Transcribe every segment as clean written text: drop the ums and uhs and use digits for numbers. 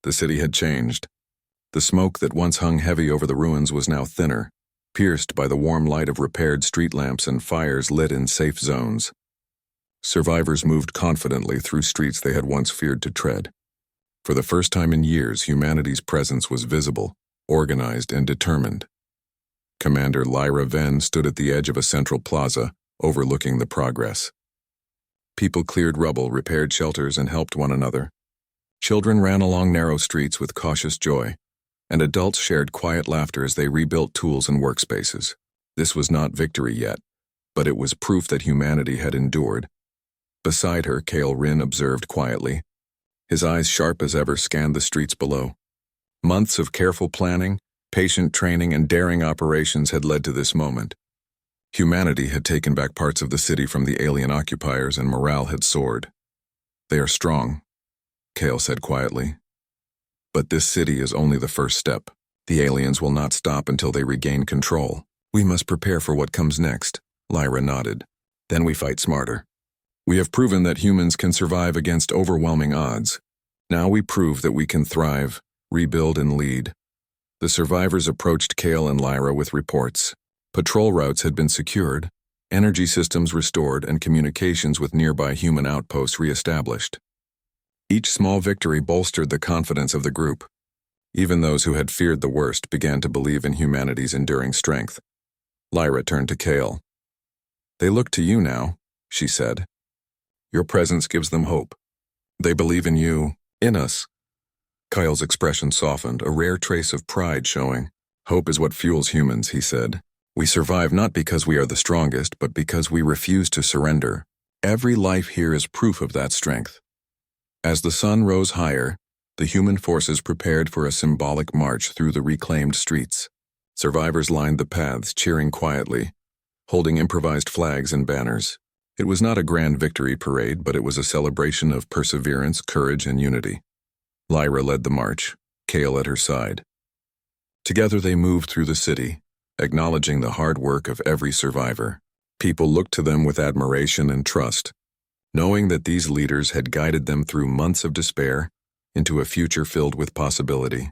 The city had changed. The smoke that once hung heavy over the ruins was now thinner, pierced by the warm light of repaired street lamps and fires lit in safe zones. Survivors moved confidently through streets they had once feared to tread. For the first time in years, humanity's presence was visible, organized, and determined. Commander Lyra Venn stood at the edge of a central plaza, overlooking the progress. People cleared rubble, repaired shelters, and helped one another. Children ran along narrow streets with cautious joy, and adults shared quiet laughter as they rebuilt tools and workspaces. This was not victory yet, but it was proof that humanity had endured. Beside her, Kale Rin observed quietly. His eyes sharp as ever scanned the streets below. Months of careful planning, patient training, and daring operations had led to this moment. Humanity had taken back parts of the city from the alien occupiers, and morale had soared. "They are strong," Kale said quietly. "But this city is only the first step. The aliens will not stop until they regain control. We must prepare for what comes next." Lyra nodded. "Then we fight smarter. We have proven that humans can survive against overwhelming odds. Now we prove that we can thrive, rebuild, and lead." The survivors approached Kale and Lyra with reports. Patrol routes had been secured, energy systems restored, and communications with nearby human outposts re-established. Each small victory bolstered the confidence of the group. Even those who had feared the worst began to believe in humanity's enduring strength. Lyra turned to Kale. "They look to you now," she said. "Your presence gives them hope. They believe in you, in us." Kyle's expression softened, a rare trace of pride showing. "Hope is what fuels humans," he said. "We survive not because we are the strongest, but because we refuse to surrender. Every life here is proof of that strength." As the sun rose higher, the human forces prepared for a symbolic march through the reclaimed streets. Survivors lined the paths, cheering quietly, holding improvised flags and banners. It was not a grand victory parade, but it was a celebration of perseverance, courage, and unity. Lyra led the march, Kale at her side. Together they moved through the city, acknowledging the hard work of every survivor. People looked to them with admiration and trust, knowing that these leaders had guided them through months of despair into a future filled with possibility.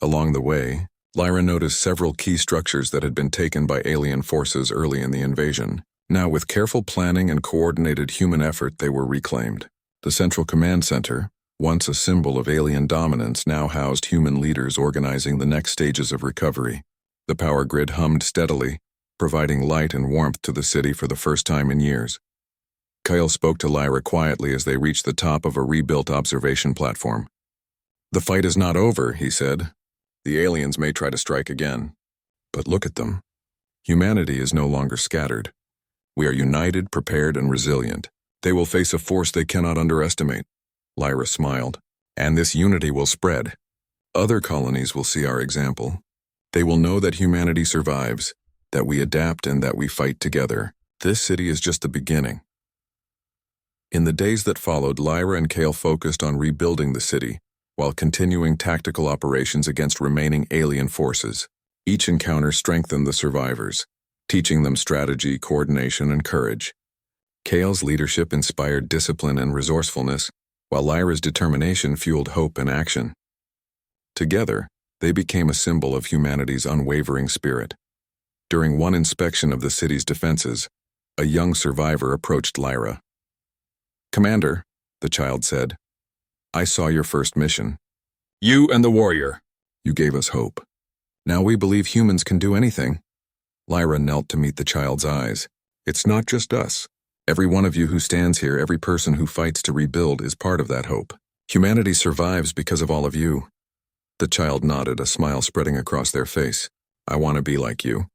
Along the way, Lyra noticed several key structures that had been taken by alien forces early in the invasion. Now, with careful planning and coordinated human effort, they were reclaimed. The Central Command Center, once a symbol of alien dominance, now housed human leaders organizing the next stages of recovery. The power grid hummed steadily, providing light and warmth to the city for the first time in years. Kyle spoke to Lyra quietly as they reached the top of a rebuilt observation platform. "The fight is not over," he said. "The aliens may try to strike again. But look at them. Humanity is no longer scattered. We are united, prepared, and resilient. They will face a force they cannot underestimate." Lyra smiled. "And this unity will spread. Other colonies will see our example. They will know that humanity survives, that we adapt, and that we fight together. This city is just the beginning." In the days that followed, Lyra and Kale focused on rebuilding the city, while continuing tactical operations against remaining alien forces. Each encounter strengthened the survivors, teaching them strategy, coordination, and courage. Kale's leadership inspired discipline and resourcefulness, while Lyra's determination fueled hope and action. Together, they became a symbol of humanity's unwavering spirit. During one inspection of the city's defenses, a young survivor approached Lyra. "Commander," the child said, "I saw your first mission. You and the warrior. You gave us hope. Now we believe humans can do anything." Lyra knelt to meet the child's eyes. "It's not just us. Every one of you who stands here, every person who fights to rebuild, is part of that hope. Humanity survives because of all of you." The child nodded, a smile spreading across their face. "I want to be like you.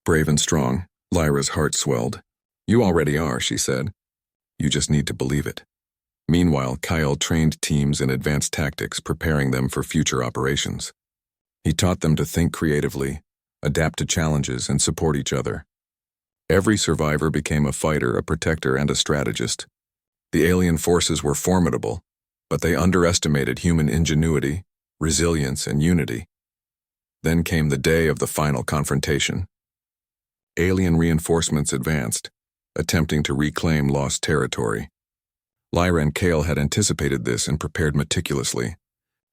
Brave and strong." Lyra's heart swelled. "You already are," she said. "You just need to believe it." Meanwhile, Kyle trained teams in advanced tactics, preparing them for future operations. He taught them to think creatively, adapt to challenges, and support each other. Every survivor became a fighter, a protector, and a strategist. The alien forces were formidable, but they underestimated human ingenuity, resilience, and unity. Then came the day of the final confrontation. Alien reinforcements advanced, attempting to reclaim lost territory. Lyra and Kale had anticipated this and prepared meticulously.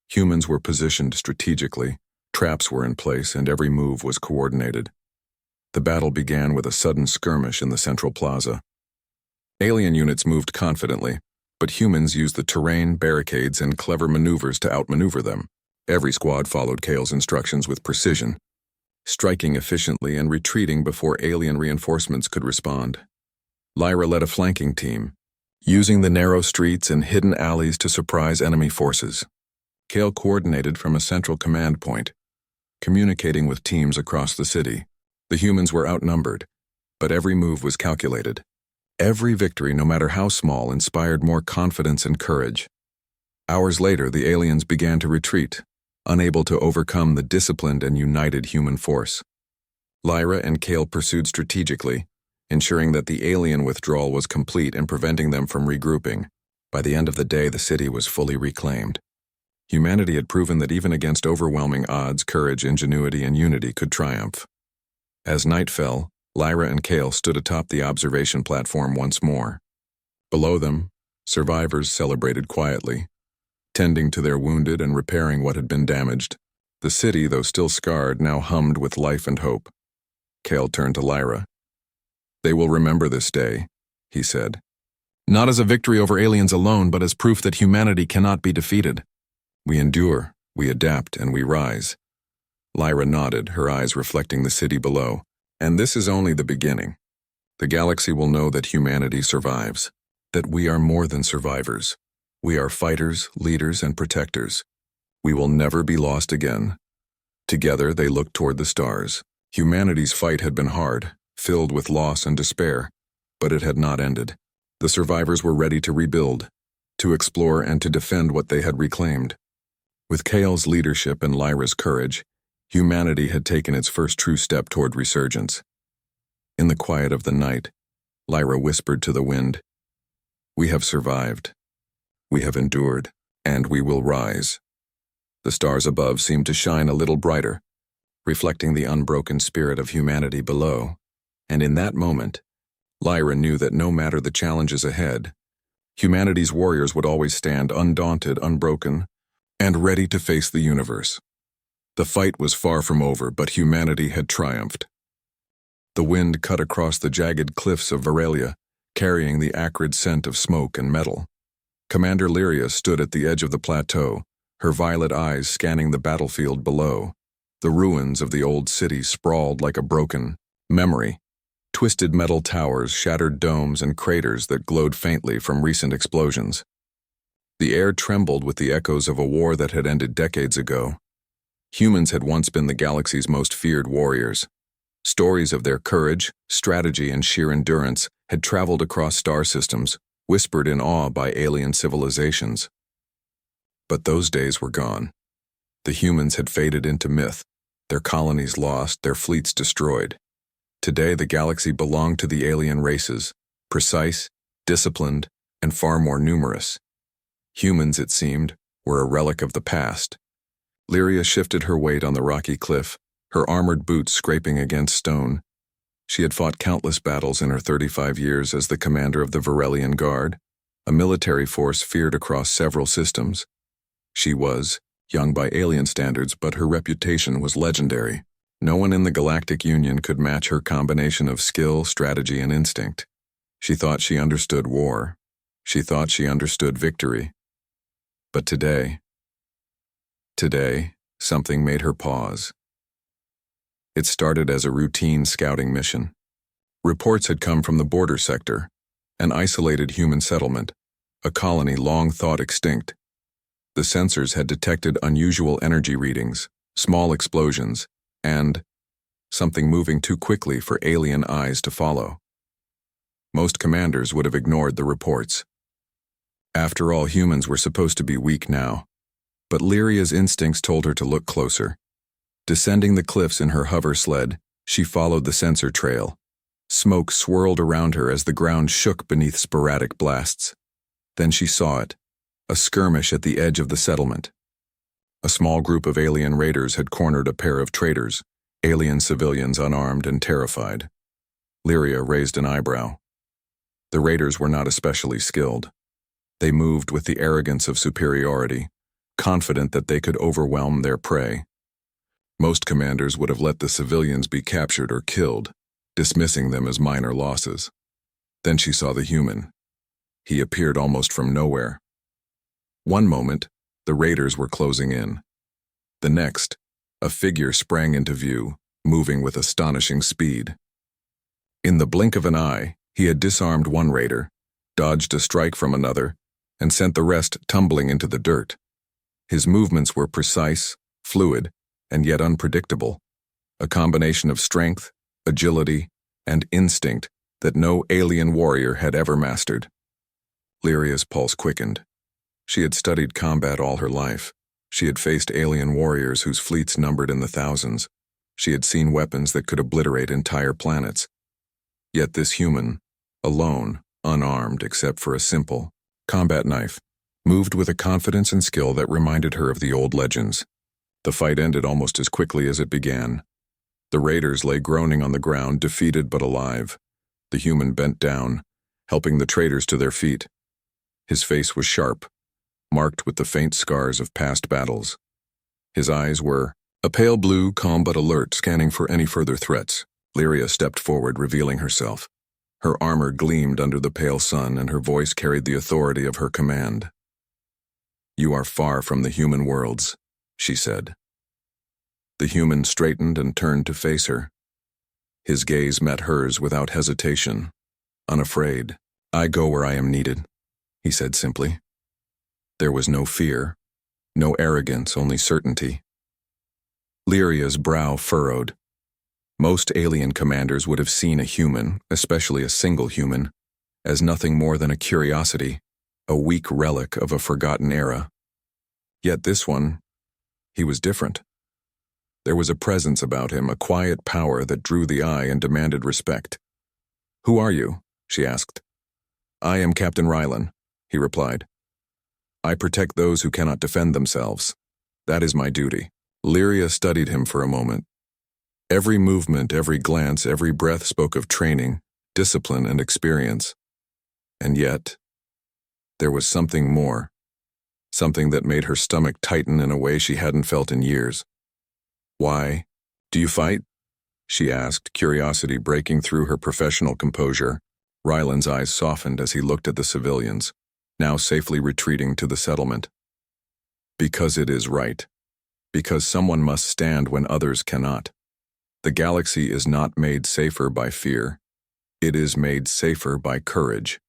Humans were positioned strategically, traps were in place, and every move was coordinated. The battle began with a sudden skirmish in the central plaza. Alien units moved confidently, but humans used the terrain, barricades, and clever maneuvers to outmaneuver them. Every squad followed Kale's instructions with precision, striking efficiently and retreating before alien reinforcements could respond. Lyra led a flanking team, using the narrow streets and hidden alleys to surprise enemy forces. Kale coordinated from a central command point, communicating with teams across the city. The humans were outnumbered, but every move was calculated. Every victory, no matter how small, inspired more confidence and courage. Hours later, the aliens began to retreat, unable to overcome the disciplined and united human force. Lyra and Kale pursued strategically, ensuring that the alien withdrawal was complete and preventing them from regrouping. By the end of the day, the city was fully reclaimed. Humanity had proven that even against overwhelming odds, courage, ingenuity, and unity could triumph. As night fell, Lyra and Kale stood atop the observation platform once more. Below them, survivors celebrated quietly, tending to their wounded and repairing what had been damaged. The city, though still scarred, now hummed with life and hope. Kale turned to Lyra. "They will remember this day," he said. "Not as a victory over aliens alone, but as proof that humanity cannot be defeated. We endure, we adapt, and we rise." Lyra nodded, her eyes reflecting the city below. "And this is only the beginning. The galaxy will know that humanity survives, that we are more than survivors. We are fighters, leaders, and protectors. We will never be lost again." Together, they looked toward the stars. Humanity's fight had been hard, filled with loss and despair, but it had not ended. The survivors were ready to rebuild, to explore, and to defend what they had reclaimed. With Kale's leadership and Lyra's courage, humanity had taken its first true step toward resurgence. In the quiet of the night, Lyra whispered to the wind, "We have survived. We have endured, and we will rise." The stars above seemed to shine a little brighter, reflecting the unbroken spirit of humanity below. And in that moment, Lyra knew that no matter the challenges ahead, humanity's warriors would always stand undaunted, unbroken, and ready to face the universe. The fight was far from over, but humanity had triumphed. The wind cut across the jagged cliffs of Varelia, carrying the acrid scent of smoke and metal. Commander Lyra stood at the edge of the plateau, her violet eyes scanning the battlefield below. The ruins of the old city sprawled like a broken memory. Twisted metal towers, shattered domes, and craters that glowed faintly from recent explosions. The air trembled with the echoes of a war that had ended decades ago. Humans had once been the galaxy's most feared warriors. Stories of their courage, strategy, and sheer endurance had traveled across star systems, whispered in awe by alien civilizations. But those days were gone. The humans had faded into myth, their colonies lost, their fleets destroyed. Today, the galaxy belonged to the alien races, precise, disciplined, and far more numerous. Humans, it seemed, were a relic of the past. Lyra shifted her weight on the rocky cliff, her armored boots scraping against stone. She had fought countless battles in her 35 years as the commander of the Varelian Guard, a military force feared across several systems. She was young by alien standards, but her reputation was legendary. No one in the Galactic Union could match her combination of skill, strategy, and instinct. She thought she understood war. She thought she understood victory. But today, something made her pause. It started as a routine scouting mission. Reports had come from the border sector, an isolated human settlement, a colony long thought extinct. The sensors had detected unusual energy readings, small explosions, and something moving too quickly for alien eyes to follow. Most commanders would have ignored the reports. After all, humans were supposed to be weak now. But Lyra's instincts told her to look closer. Descending the cliffs in her hover sled, she followed the sensor trail. Smoke swirled around her as the ground shook beneath sporadic blasts. Then she saw it, a skirmish at the edge of the settlement. A small group of alien raiders had cornered a pair of traders, alien civilians unarmed and terrified. Lyra raised an eyebrow. The raiders were not especially skilled. They moved with the arrogance of superiority, confident that they could overwhelm their prey. Most commanders would have let the civilians be captured or killed, dismissing them as minor losses. Then she saw the human. He appeared almost from nowhere. One moment, the raiders were closing in. The next, a figure sprang into view, moving with astonishing speed. In the blink of an eye, he had disarmed one raider, dodged a strike from another, and sent the rest tumbling into the dirt. His movements were precise, fluid, and yet unpredictable, a combination of strength, agility, and instinct that no alien warrior had ever mastered. Lyria's pulse quickened. She had studied combat all her life. She had faced alien warriors whose fleets numbered in the thousands. She had seen weapons that could obliterate entire planets. Yet this human, alone, unarmed except for a simple combat knife, moved with a confidence and skill that reminded her of the old legends. The fight ended almost as quickly as it began. The raiders lay groaning on the ground, defeated but alive. The human bent down, helping the traitors to their feet. His face was sharp, marked with the faint scars of past battles. His eyes were a pale blue, calm but alert, scanning for any further threats. Lyria stepped forward, revealing herself. Her armor gleamed under the pale sun, and her voice carried the authority of her command. "You are far from the human worlds," she said. The human straightened and turned to face her. His gaze met hers without hesitation, unafraid. "I go where I am needed," he said simply. There was no fear, no arrogance, only certainty. Lyria's brow furrowed. Most alien commanders would have seen a human, especially a single human, as nothing more than a curiosity, a weak relic of a forgotten era. Yet this one, he was different. There was a presence about him, a quiet power that drew the eye and demanded respect. "Who are you?" she asked. "I am Captain Rylan," he replied. "I protect those who cannot defend themselves. That is my duty." Lyria studied him for a moment. Every movement, every glance, every breath spoke of training, discipline, and experience. And yet, there was something more, something that made her stomach tighten in a way she hadn't felt in years. "Why? Do you fight?" she asked, curiosity breaking through her professional composure. Rylan's eyes softened as he looked at the civilians, now safely retreating to the settlement. "Because it is right. Because someone must stand when others cannot. The galaxy is not made safer by fear. It is made safer by courage."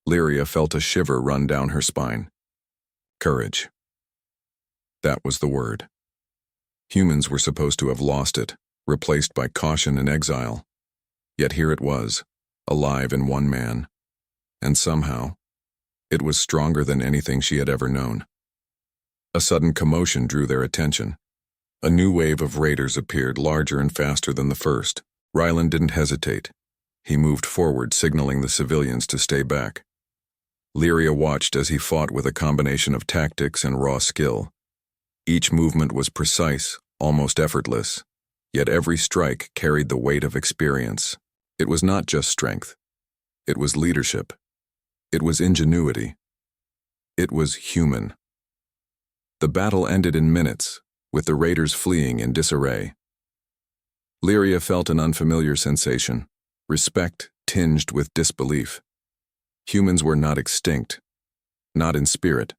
Lyria felt a shiver run down her spine. Courage. That was the word. Humans were supposed to have lost it, replaced by caution and exile. Yet here it was, alive in one man. And somehow, it was stronger than anything she had ever known. A sudden commotion drew their attention. A new wave of raiders appeared, larger and faster than the first. Rylan didn't hesitate. He moved forward, signaling the civilians to stay back. Lyria watched as he fought with a combination of tactics and raw skill. Each movement was precise, almost effortless, yet every strike carried the weight of experience. It was not just strength. It was leadership. It was ingenuity. It was human. The battle ended in minutes, with the raiders fleeing in disarray. Lyria felt an unfamiliar sensation, respect tinged with disbelief. Humans were not extinct, not in spirit,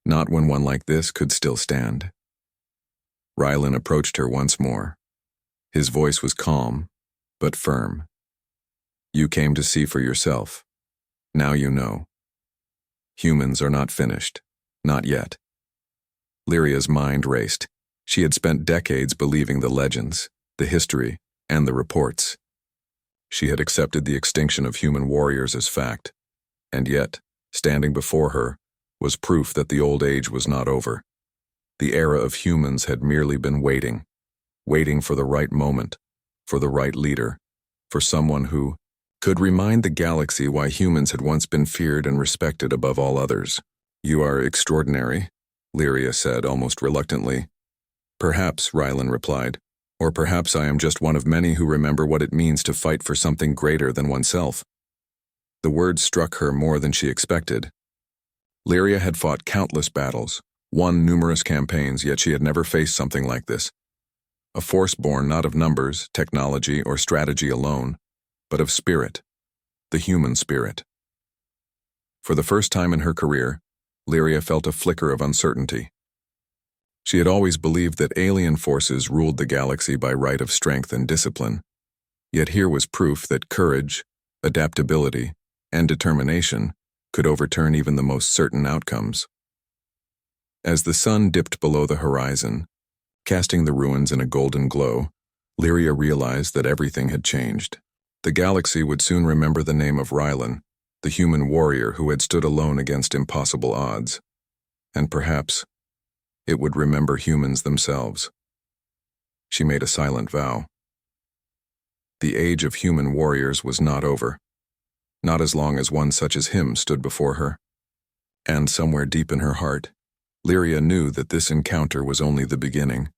not when one like this could still stand. Rylan approached her once more. His voice was calm, but firm. "You came to see for yourself. Now you know. Humans are not finished, not yet." Lyria's mind raced. She had spent decades believing the legends, the history, and the reports. She had accepted the extinction of human warriors as fact, and yet, standing before her, was proof that the old age was not over. The era of humans had merely been waiting for the right moment, for the right leader, for someone who could remind the galaxy why humans had once been feared and respected above all others. "You are extraordinary," Lyria said almost reluctantly. "Perhaps," Rylan replied, "or perhaps I am just one of many who remember what it means to fight for something greater than oneself." The words struck her more than she expected. Lyria had fought countless battles, won numerous campaigns, yet she had never faced something like this. A force born not of numbers, technology, or strategy alone, but of spirit, the human spirit. For the first time in her career, Lyra felt a flicker of uncertainty. She had always believed that alien forces ruled the galaxy by right of strength and discipline, yet here was proof that courage, adaptability, and determination could overturn even the most certain outcomes. As the sun dipped below the horizon, casting the ruins in a golden glow, Lyra realized that everything had changed. The galaxy would soon remember the name of Rylan, the human warrior who had stood alone against impossible odds. And perhaps it would remember humans themselves. She made a silent vow. The age of human warriors was not over, not as long as one such as him stood before her. And somewhere deep in her heart, Lyra knew that this encounter was only the beginning.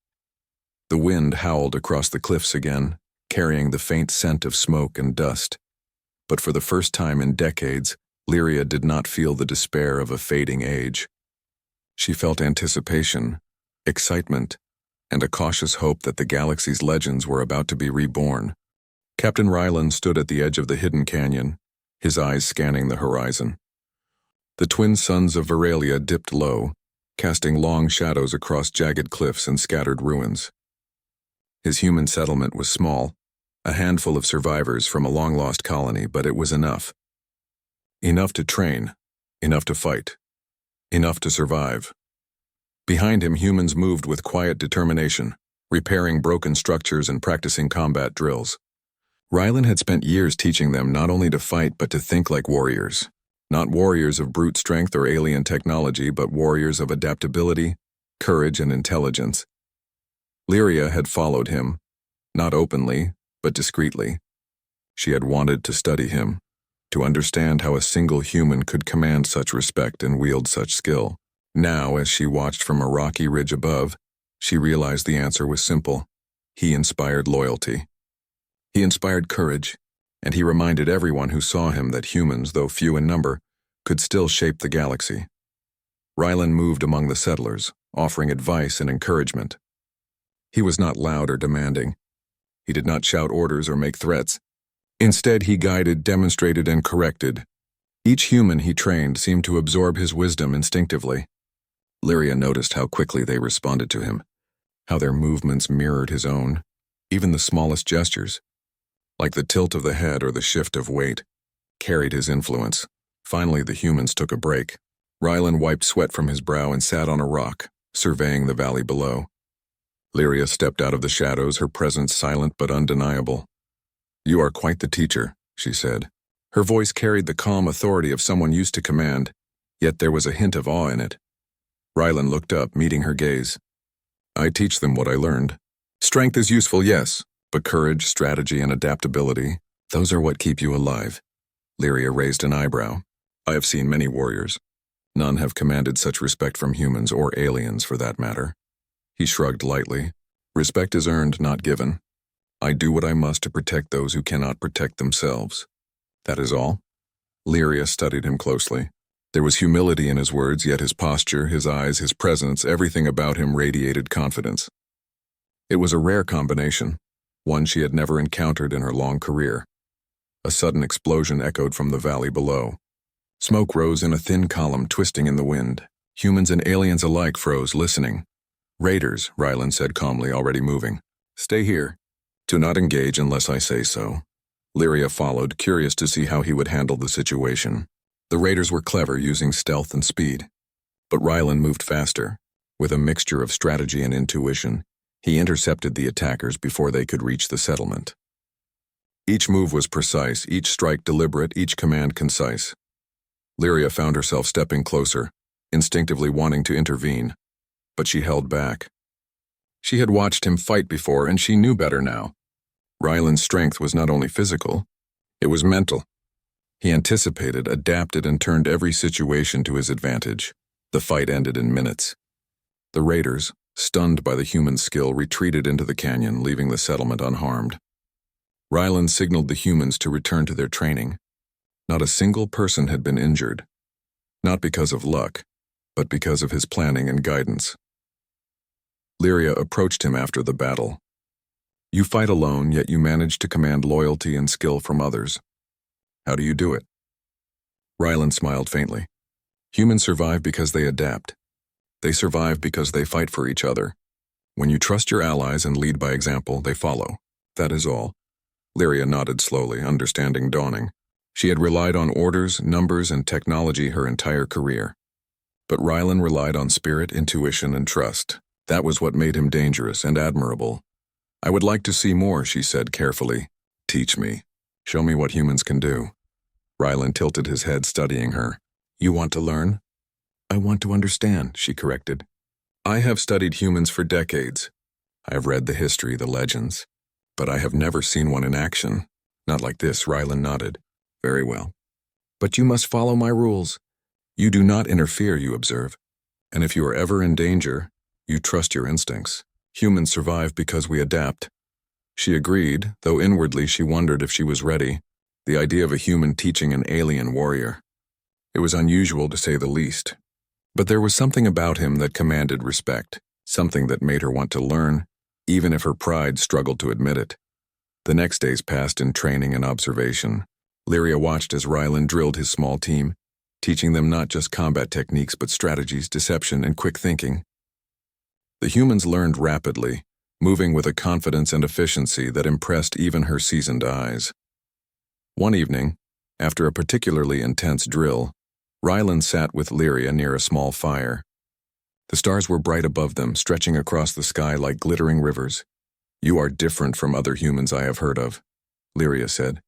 The wind howled across the cliffs again, carrying the faint scent of smoke and dust. But for the first time in decades, Lyra did not feel the despair of a fading age. She felt anticipation, excitement, and a cautious hope that the galaxy's legends were about to be reborn. Captain Rylan stood at the edge of the hidden canyon, his eyes scanning the horizon. The twin suns of Veralia dipped low, casting long shadows across jagged cliffs and scattered ruins. His human settlement was small, a handful of survivors from a long-lost colony, but it was enough. Enough to train, enough to fight, enough to survive. Behind him, humans moved with quiet determination, repairing broken structures and practicing combat drills. Rylan had spent years teaching them not only to fight but to think like warriors. Not warriors of brute strength or alien technology, but warriors of adaptability, courage, and intelligence. Lyra had followed him, not openly, but discreetly. She had wanted to study him, to understand how a single human could command such respect and wield such skill. Now, as she watched from a rocky ridge above, she realized the answer was simple. He inspired loyalty. He inspired courage, and he reminded everyone who saw him that humans, though few in number, could still shape the galaxy. Rylan moved among the settlers, offering advice and encouragement. He was not loud or demanding. He did not shout orders or make threats. Instead, he guided, demonstrated, and corrected. Each human he trained seemed to absorb his wisdom instinctively. Lyra noticed how quickly they responded to him, how their movements mirrored his own, even the smallest gestures, like the tilt of the head or the shift of weight, carried his influence. Finally, the humans took a break. Rylan wiped sweat from his brow and sat on a rock, surveying the valley below. Lyra stepped out of the shadows, her presence silent but undeniable. "You are quite the teacher," she said. Her voice carried the calm authority of someone used to command, yet there was a hint of awe in it. Rylan looked up, meeting her gaze. "I teach them what I learned. Strength is useful, yes, but courage, strategy, and adaptability, those are what keep you alive." Lyra raised an eyebrow. "I have seen many warriors. None have commanded such respect from humans or aliens, for that matter." He shrugged lightly. "Respect is earned, not given. I do what I must to protect those who cannot protect themselves. That is all." Lyra studied him closely. There was humility in his words, yet his posture, his eyes, his presence, everything about him radiated confidence. It was a rare combination, one she had never encountered in her long career. A sudden explosion echoed from the valley below. Smoke rose in a thin column, twisting in the wind. Humans and aliens alike froze, listening. "Raiders," Rylan said calmly, already moving. "Stay here. Do not engage unless I say so." Lyra followed, curious to see how he would handle the situation. The raiders were clever, using stealth and speed. But Rylan moved faster. With a mixture of strategy and intuition, he intercepted the attackers before they could reach the settlement. Each move was precise, each strike deliberate, each command concise. Lyra found herself stepping closer, instinctively wanting to intervene, but she held back. She had watched him fight before, and she knew better now. Rylan's strength was not only physical, it was mental. He anticipated, adapted, and turned every situation to his advantage. The fight ended in minutes. The raiders, stunned by the human skill, retreated into the canyon, leaving the settlement unharmed. Rylan signaled the humans to return to their training. Not a single person had been injured. Not because of luck, but because of his planning and guidance. Lyra approached him after the battle. You fight alone, yet you manage to command loyalty and skill from others. How do you do it? Rylan smiled faintly. Humans survive because they adapt. They survive because they fight for each other. When you trust your allies and lead by example, they follow. That is all. Lyra nodded slowly, understanding dawning. She had relied on orders, numbers, and technology her entire career. But Rylan relied on spirit, intuition, and trust. That was what made him dangerous and admirable. I would like to see more, she said carefully. Teach me. Show me what humans can do. Rylan tilted his head, studying her. You want to learn? I want to understand, she corrected. I have studied humans for decades. I have read the history, the legends. But I have never seen one in action. Not like this, Rylan nodded. Very well. But you must follow my rules. You do not interfere, you observe. And if you are ever in danger, you trust your instincts. Humans survive because we adapt. She agreed, though inwardly she wondered if she was ready. The idea of a human teaching an alien warrior. It was unusual to say the least. But there was something about him that commanded respect, something that made her want to learn, even if her pride struggled to admit it. The next days passed in training and observation. Lyra watched as Rylan drilled his small team, teaching them not just combat techniques but strategies, deception, and quick thinking. The humans learned rapidly, moving with a confidence and efficiency that impressed even her seasoned eyes. One evening, after a particularly intense drill, Rylan sat with Lyra near a small fire. The stars were bright above them, stretching across the sky like glittering rivers. You are different from other humans I have heard of, Lyra said.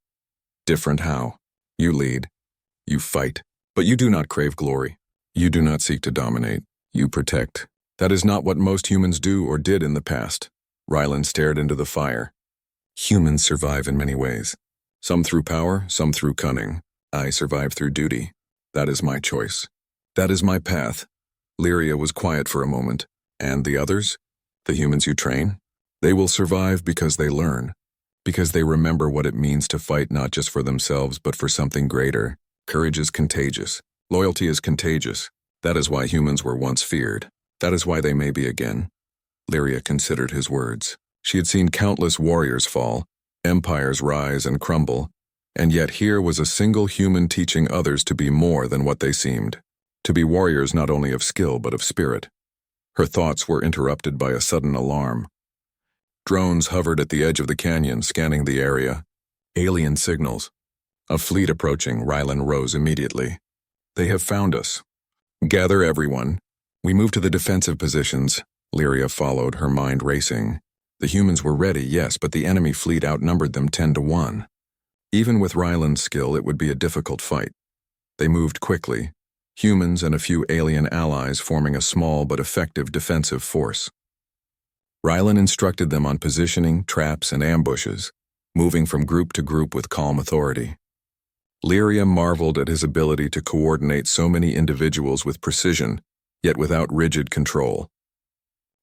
Different how? You lead. You fight. But you do not crave glory. You do not seek to dominate. You protect. That is not what most humans do or did in the past. Rylan stared into the fire. Humans survive in many ways. Some through power, some through cunning. I survive through duty. That is my choice. That is my path. Lyra was quiet for a moment. And the others? The humans you train? They will survive because they learn. Because they remember what it means to fight not just for themselves but for something greater. Courage is contagious. Loyalty is contagious. That is why humans were once feared. That is why they may be again. Lyra considered his words. She had seen countless warriors fall, empires rise and crumble, and yet here was a single human teaching others to be more than what they seemed. To be warriors not only of skill but of spirit. Her thoughts were interrupted by a sudden alarm. Drones hovered at the edge of the canyon, scanning the area. Alien signals. A fleet approaching. Rylan rose immediately. They have found us. Gather everyone. We move to the defensive positions. Lyra followed, her mind racing. The humans were ready, yes, but the enemy fleet outnumbered them 10-1. Even with Rylan's skill, it would be a difficult fight. They moved quickly, humans and a few alien allies forming a small but effective defensive force. Rylan instructed them on positioning, traps, and ambushes, moving from group to group with calm authority. Lyra marveled at his ability to coordinate so many individuals with precision, yet without rigid control.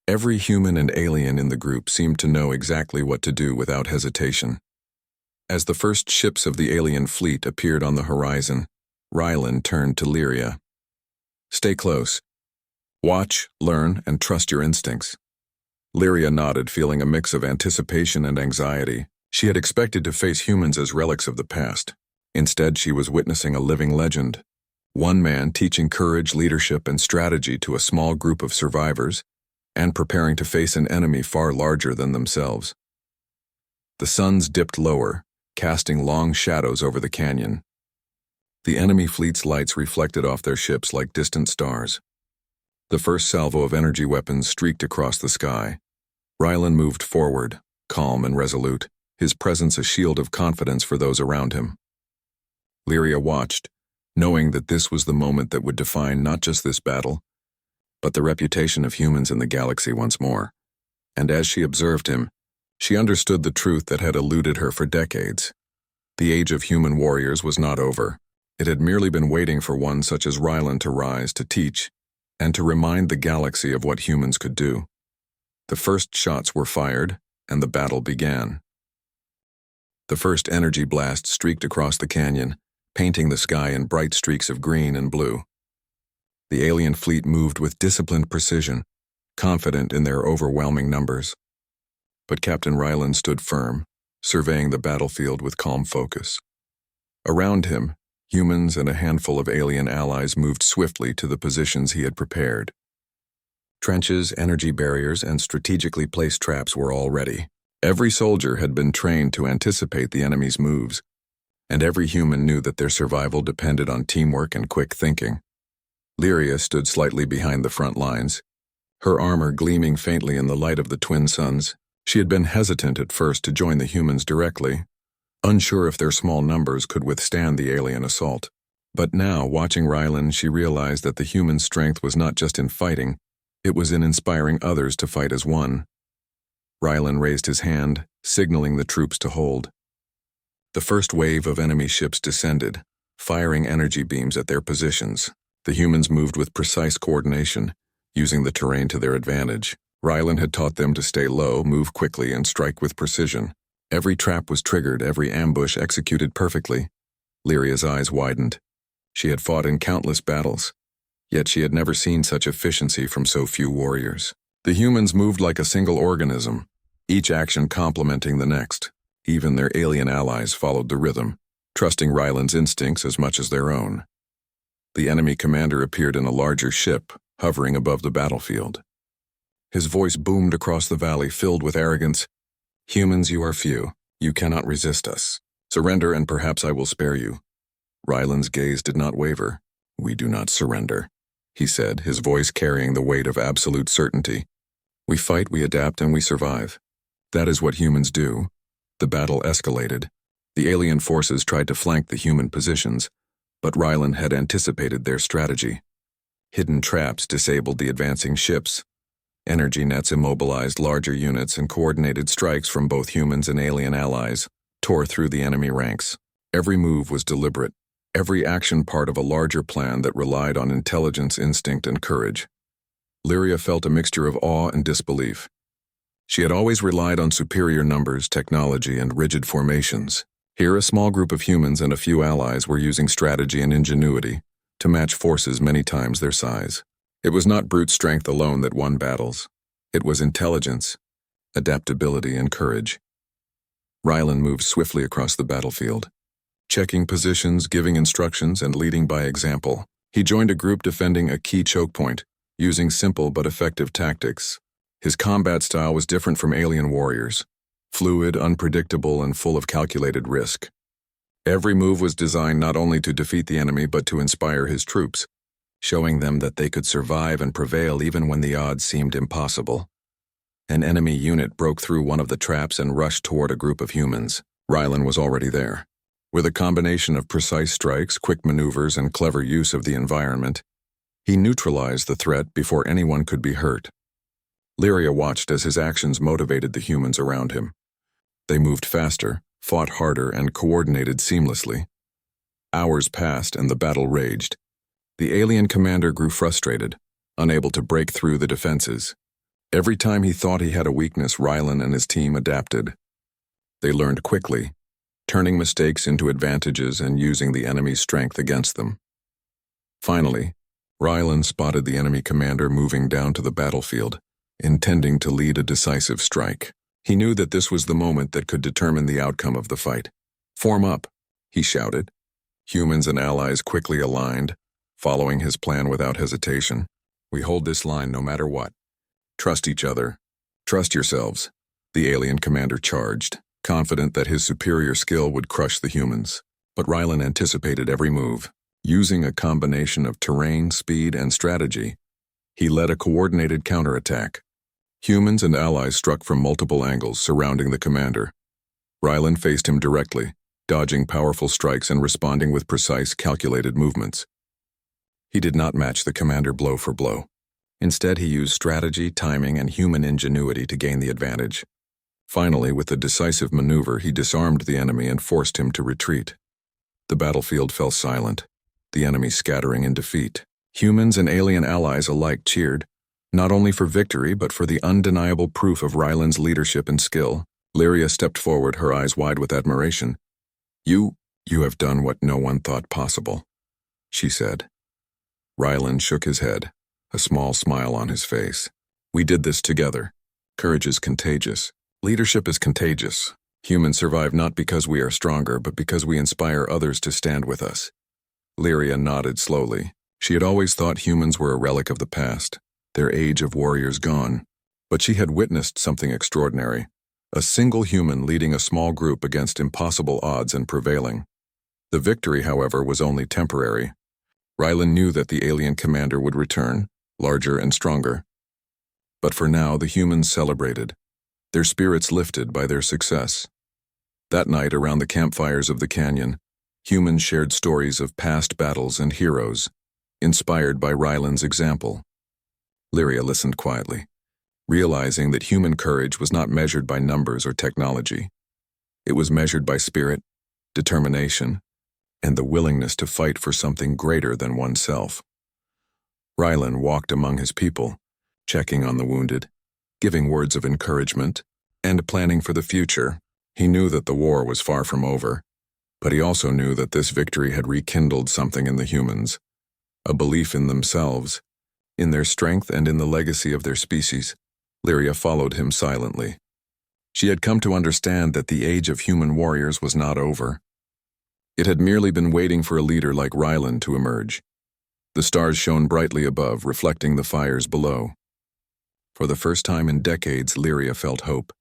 Every human and alien in the group seemed to know exactly what to do without hesitation. As the first ships of the alien fleet appeared on the horizon, Rylan turned to Lyra. Stay close. Watch, learn, and trust your instincts. Lyra nodded, feeling a mix of anticipation and anxiety. She had expected to face humans as relics of the past. Instead, she was witnessing a living legend. One man teaching courage, leadership, and strategy to a small group of survivors, and preparing to face an enemy far larger than themselves. The suns dipped lower, casting long shadows over the canyon. The enemy fleet's lights reflected off their ships like distant stars. The first salvo of energy weapons streaked across the sky. Rylan moved forward, calm and resolute, his presence a shield of confidence for those around him. Lyra watched, knowing that this was the moment that would define not just this battle, but the reputation of humans in the galaxy once more. And as she observed him, she understood the truth that had eluded her for decades. The age of human warriors was not over. It had merely been waiting for one such as Rylan to rise, to teach, and to remind the galaxy of what humans could do. The first shots were fired, and the battle began. The first energy blast streaked across the canyon, painting the sky in bright streaks of green and blue. The alien fleet moved with disciplined precision, confident in their overwhelming numbers. But Captain Ryland stood firm, surveying the battlefield with calm focus. Around him, humans and a handful of alien allies moved swiftly to the positions he had prepared. Trenches, energy barriers, and strategically placed traps were all ready. Every soldier had been trained to anticipate the enemy's moves, and every human knew that their survival depended on teamwork and quick thinking. Lyra stood slightly behind the front lines, her armor gleaming faintly in the light of the twin suns. She had been hesitant at first to join the humans directly, unsure if their small numbers could withstand the alien assault. But now, watching Ryland, she realized that the human strength was not just in fighting, it was in inspiring others to fight as one. Ryland raised his hand, signaling the troops to hold. The first wave of enemy ships descended, firing energy beams at their positions. The humans moved with precise coordination, using the terrain to their advantage. Ryland had taught them to stay low, move quickly, and strike with precision. Every trap was triggered, every ambush executed perfectly. Lyra's eyes widened. She had fought in countless battles, yet she had never seen such efficiency from so few warriors. The humans moved like a single organism, each action complementing the next. Even their alien allies followed the rhythm, trusting Ryland's instincts as much as their own. The enemy commander appeared in a larger ship, hovering above the battlefield. His voice boomed across the valley, filled with arrogance. "Humans, you are few. You cannot resist us. Surrender and perhaps I will spare you." Ryland's gaze did not waver. "We do not surrender," he said, his voice carrying the weight of absolute certainty. "We fight, we adapt, and we survive. That is what humans do." The battle escalated. The alien forces tried to flank the human positions, but Ryland had anticipated their strategy. Hidden traps disabled the advancing ships. Energy nets immobilized larger units, and coordinated strikes from both humans and alien allies tore through the enemy ranks. Every move was deliberate, every action part of a larger plan that relied on intelligence, instinct, and courage. Lyra felt a mixture of awe and disbelief. She had always relied on superior numbers, technology, and rigid formations. Here, a small group of humans and a few allies were using strategy and ingenuity to match forces many times their size. It was not brute strength alone that won battles. It was intelligence, adaptability, and courage. Ryland moved swiftly across the battlefield, checking positions, giving instructions, and leading by example. He joined a group defending a key choke point, using simple but effective tactics. His combat style was different from alien warriors, fluid, unpredictable, and full of calculated risk. Every move was designed not only to defeat the enemy but to inspire his troops, showing them that they could survive and prevail even when the odds seemed impossible. An enemy unit broke through one of the traps and rushed toward a group of humans. Ryland was already there. With a combination of precise strikes, quick maneuvers, and clever use of the environment, he neutralized the threat before anyone could be hurt. Lyra watched as his actions motivated the humans around him. They moved faster, fought harder, and coordinated seamlessly. Hours passed and the battle raged. The alien commander grew frustrated, unable to break through the defenses. Every time he thought he had a weakness, Ryland and his team adapted. They learned quickly, turning mistakes into advantages and using the enemy's strength against them. Finally, Ryland spotted the enemy commander moving down to the battlefield, intending to lead a decisive strike. He knew that this was the moment that could determine the outcome of the fight. "Form up," he shouted. Humans and allies quickly aligned, following his plan without hesitation. "We hold this line no matter what. Trust each other. Trust yourselves," the alien commander charged, confident that his superior skill would crush the humans. But Ryland anticipated every move. Using a combination of terrain, speed, and strategy, he led a coordinated counterattack. Humans and allies struck from multiple angles surrounding the commander. Ryland faced him directly, dodging powerful strikes and responding with precise, calculated movements. He did not match the commander blow for blow. Instead, he used strategy, timing, and human ingenuity to gain the advantage. Finally, with a decisive maneuver, he disarmed the enemy and forced him to retreat. The battlefield fell silent, the enemy scattering in defeat. Humans and alien allies alike cheered, not only for victory but for the undeniable proof of Ryland's leadership and skill. Lyra stepped forward, her eyes wide with admiration. You have done what no one thought possible," she said. Rylan shook his head, a small smile on his face. We did this together. Courage is contagious. Leadership is contagious. Humans survive not because we are stronger, but because we inspire others to stand with us. Lyra nodded slowly. She had always thought humans were a relic of the past, their age of warriors gone. But she had witnessed something extraordinary. A single human leading a small group against impossible odds and prevailing. The victory, however, was only temporary. Rylan knew that the alien commander would return, larger and stronger. But for now, the humans celebrated, their spirits lifted by their success. That night, around the campfires of the canyon, humans shared stories of past battles and heroes, inspired by Rylan's example. Lyra listened quietly, realizing that human courage was not measured by numbers or technology. It was measured by spirit, determination, and the willingness to fight for something greater than oneself. Rylan walked among his people, checking on the wounded, giving words of encouragement, and planning for the future. He knew that the war was far from over, but he also knew that this victory had rekindled something in the humans, a belief in themselves, in their strength and in the legacy of their species. Lyra followed him silently. She had come to understand that the age of human warriors was not over. It had merely been waiting for a leader like Rylan to emerge. The stars shone brightly above, reflecting the fires below. For the first time in decades, Lyra felt hope.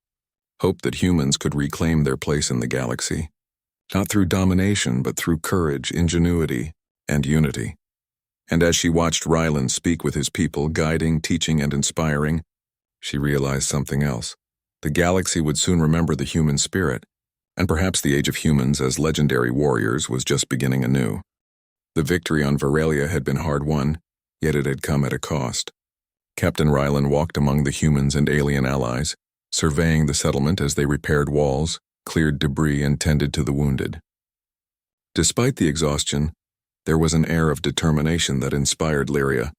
Hope that humans could reclaim their place in the galaxy. Not through domination, but through courage, ingenuity, and unity. And as she watched Rylan speak with his people, guiding, teaching, and inspiring, she realized something else. The galaxy would soon remember the human spirit, and perhaps the age of humans as legendary warriors was just beginning anew. The victory on Veralia had been hard won, yet it had come at a cost. Captain Rylan walked among the humans and alien allies, surveying the settlement as they repaired walls, cleared debris, and tended to the wounded. Despite the exhaustion, there was an air of determination that inspired Lyra.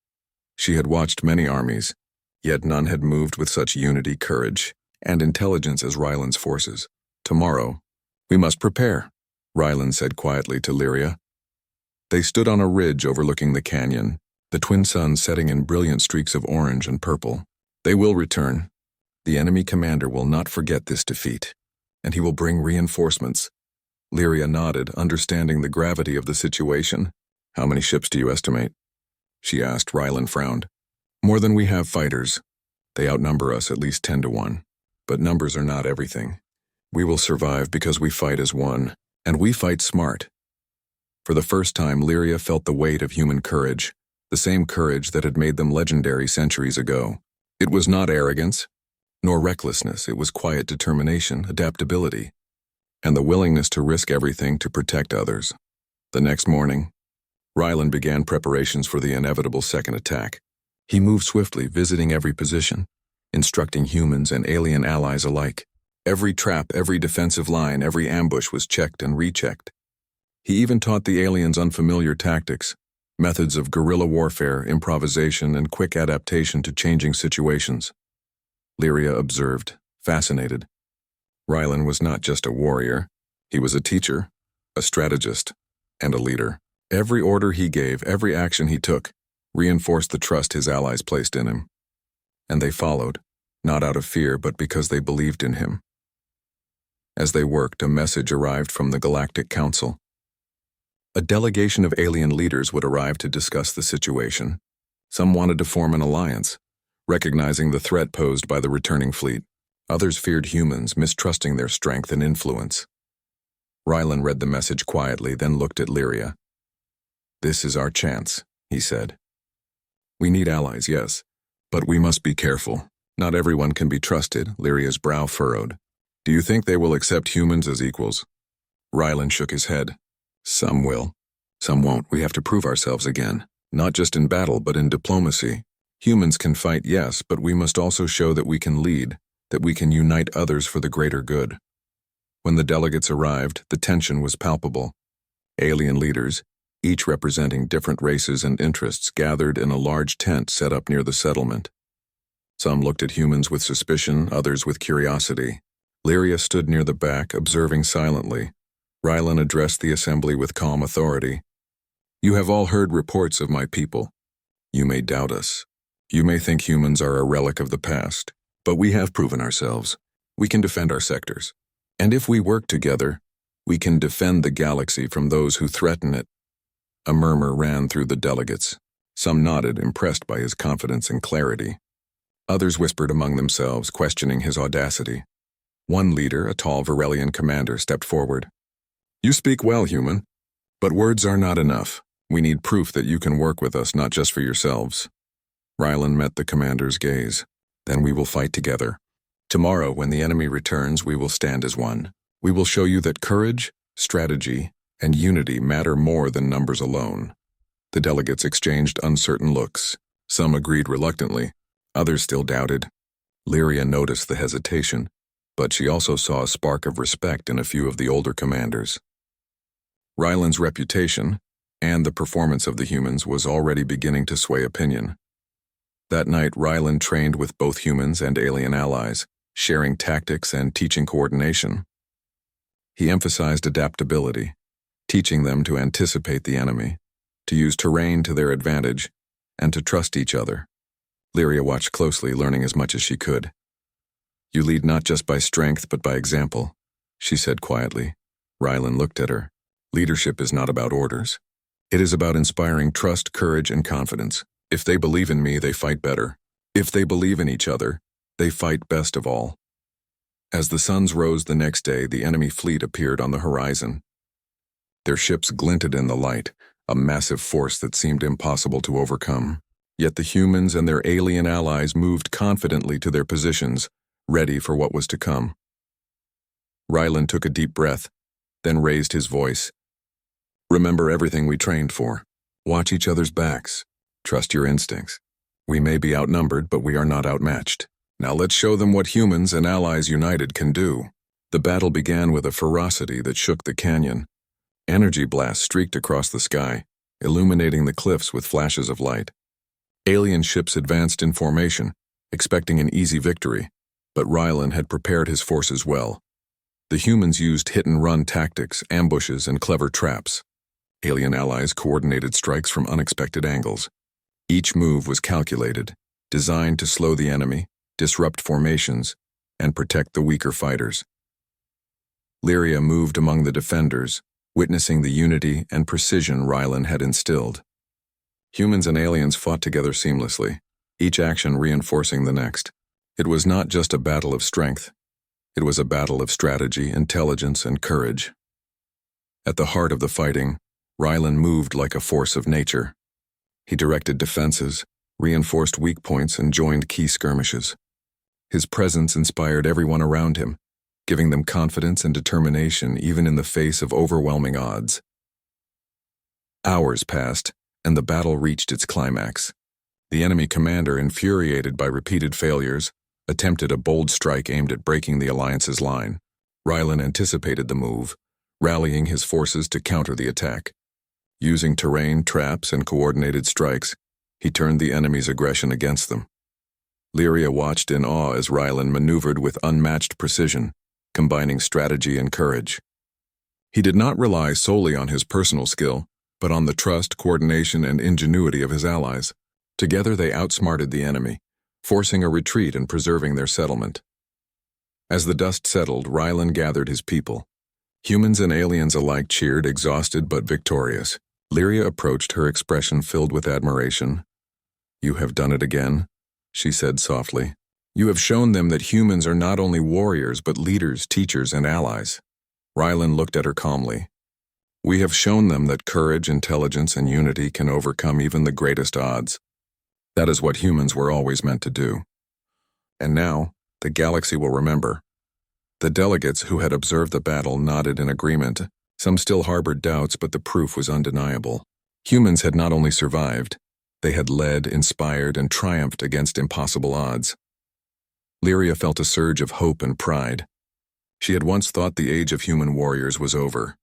She had watched many armies, yet none had moved with such unity, courage, and intelligence as Rylan's forces. Tomorrow, we must prepare, Rylan said quietly to Lyra. They stood on a ridge overlooking the canyon, the twin suns setting in brilliant streaks of orange and purple. They will return. The enemy commander will not forget this defeat, and he will bring reinforcements. Lyra nodded, understanding the gravity of the situation. How many ships do you estimate? She asked. Rylan frowned. More than we have fighters. They outnumber us at least 10 to 1. But numbers are not everything. We will survive because we fight as one, and we fight smart. For the first time, Lyra felt the weight of human courage, the same courage that had made them legendary centuries ago. It was not arrogance, nor recklessness. It was quiet determination, adaptability, and the willingness to risk everything to protect others. The next morning, Rylan began preparations for the inevitable second attack. He moved swiftly, visiting every position, instructing humans and alien allies alike. Every trap, every defensive line, every ambush was checked and rechecked. He even taught the aliens unfamiliar tactics, methods of guerrilla warfare, improvisation, and quick adaptation to changing situations. Lyra observed, fascinated. Rylan was not just a warrior. He was a teacher, a strategist, and a leader. Every order he gave, every action he took, reinforced the trust his allies placed in him. And they followed, not out of fear, but because they believed in him. As they worked, a message arrived from the Galactic Council. A delegation of alien leaders would arrive to discuss the situation. Some wanted to form an alliance, recognizing the threat posed by the returning fleet. Others feared humans, mistrusting their strength and influence. Rylan read the message quietly, then looked at Lyra. "This is our chance," he said. "We need allies, yes, but we must be careful. Not everyone can be trusted." Lyra's brow furrowed. "Do you think they will accept humans as equals?" Rylan shook his head. "Some will. Some won't. We have to prove ourselves again, not just in battle, but in diplomacy. Humans can fight, yes, but we must also show that we can lead, that we can unite others for the greater good." When the delegates arrived, the tension was palpable. Alien leaders, each representing different races and interests, gathered in a large tent set up near the settlement. Some looked at humans with suspicion, others with curiosity. Lyra stood near the back, observing silently. Rylan addressed the assembly with calm authority. "You have all heard reports of my people. You may doubt us. You may think humans are a relic of the past, but we have proven ourselves. We can defend our sectors. And if we work together, we can defend the galaxy from those who threaten it. A murmur ran through the delegates. Some nodded, impressed by his confidence and clarity. Others whispered among themselves, questioning his audacity. One leader, a tall Varelian commander, stepped forward. You speak well, human, but words are not enough. We need proof that you can work with us, not just for yourselves. Rylan met the commander's gaze. Then we will fight together. Tomorrow, when the enemy returns, we will stand as one. We will show you that courage, strategy, and unity matter more than numbers alone. The delegates exchanged uncertain looks. Some agreed reluctantly, others still doubted. Lyra noticed the hesitation, but she also saw a spark of respect in a few of the older commanders. Rylan's reputation, and the performance of the humans, was already beginning to sway opinion. That night, Rylan trained with both humans and alien allies, sharing tactics and teaching coordination. He emphasized adaptability, teaching them to anticipate the enemy, to use terrain to their advantage, and to trust each other. Lyra watched closely, learning as much as she could. You lead not just by strength, but by example, she said quietly. Rylan looked at her. Leadership is not about orders. It is about inspiring trust, courage, and confidence. If they believe in me, they fight better. If they believe in each other, they fight best of all. As the suns rose the next day, the enemy fleet appeared on the horizon. Their ships glinted in the light, a massive force that seemed impossible to overcome. Yet the humans and their alien allies moved confidently to their positions, ready for what was to come. Rylan took a deep breath, then raised his voice. Remember everything we trained for. Watch each other's backs. Trust your instincts. We may be outnumbered, but we are not outmatched. Now let's show them what humans and allies united can do. The battle began with a ferocity that shook the canyon. Energy blasts streaked across the sky, illuminating the cliffs with flashes of light. Alien ships advanced in formation, expecting an easy victory, but Rylan had prepared his forces well. The humans used hit-and-run tactics, ambushes, and clever traps. Alien allies coordinated strikes from unexpected angles. Each move was calculated, designed to slow the enemy, disrupt formations, and protect the weaker fighters. Lyra moved among the defenders, witnessing the unity and precision Rylan had instilled. Humans and aliens fought together seamlessly, each action reinforcing the next. It was not just a battle of strength. It was a battle of strategy, intelligence, and courage. At the heart of the fighting, Rylan moved like a force of nature. He directed defenses, reinforced weak points, and joined key skirmishes. His presence inspired everyone around him, giving them confidence and determination even in the face of overwhelming odds. Hours passed, and the battle reached its climax. The enemy commander, infuriated by repeated failures, attempted a bold strike aimed at breaking the Alliance's line. Rylan anticipated the move, rallying his forces to counter the attack. Using terrain, traps, and coordinated strikes, he turned the enemy's aggression against them. Lyra watched in awe as Rylan maneuvered with unmatched precision, combining strategy and courage. He did not rely solely on his personal skill, but on the trust, coordination, and ingenuity of his allies. Together they outsmarted the enemy, forcing a retreat and preserving their settlement. As the dust settled, Rylan gathered his people. Humans and aliens alike cheered, exhausted but victorious. Lyra approached, her expression filled with admiration. "You have done it again," she said softly. "You have shown them that humans are not only warriors but leaders, teachers, and allies." Rylan looked at her calmly. "We have shown them that courage, intelligence, and unity can overcome even the greatest odds. That is what humans were always meant to do. And now, the galaxy will remember." The delegates who had observed the battle nodded in agreement. Some still harbored doubts, but the proof was undeniable. Humans had not only survived, they had led, inspired, and triumphed against impossible odds. Lyra felt a surge of hope and pride. She had once thought the age of human warriors was over,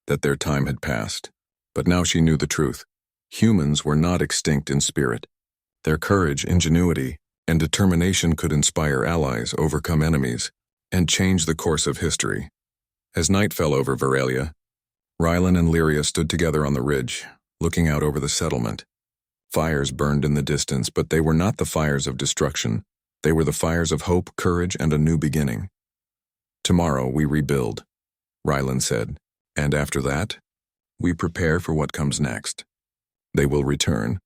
that their time had passed. But now she knew the truth. Humans were not extinct in spirit. Their courage, ingenuity, and determination could inspire allies, overcome enemies, and change the course of history. As night fell over Varelia, Rylan and Lyra stood together on the ridge, looking out over the settlement. Fires burned in the distance, but they were not the fires of destruction. They were the fires of hope, courage, and a new beginning. "Tomorrow we rebuild," Rylan said, "and after that, we prepare for what comes next." They will return.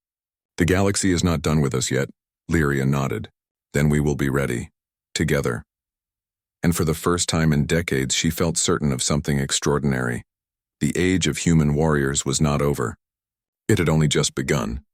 "The galaxy is not done with us yet," Lyra nodded. "Then we will be ready. Together." And for the first time in decades, she felt certain of something extraordinary. The age of human warriors was not over. It had only just begun.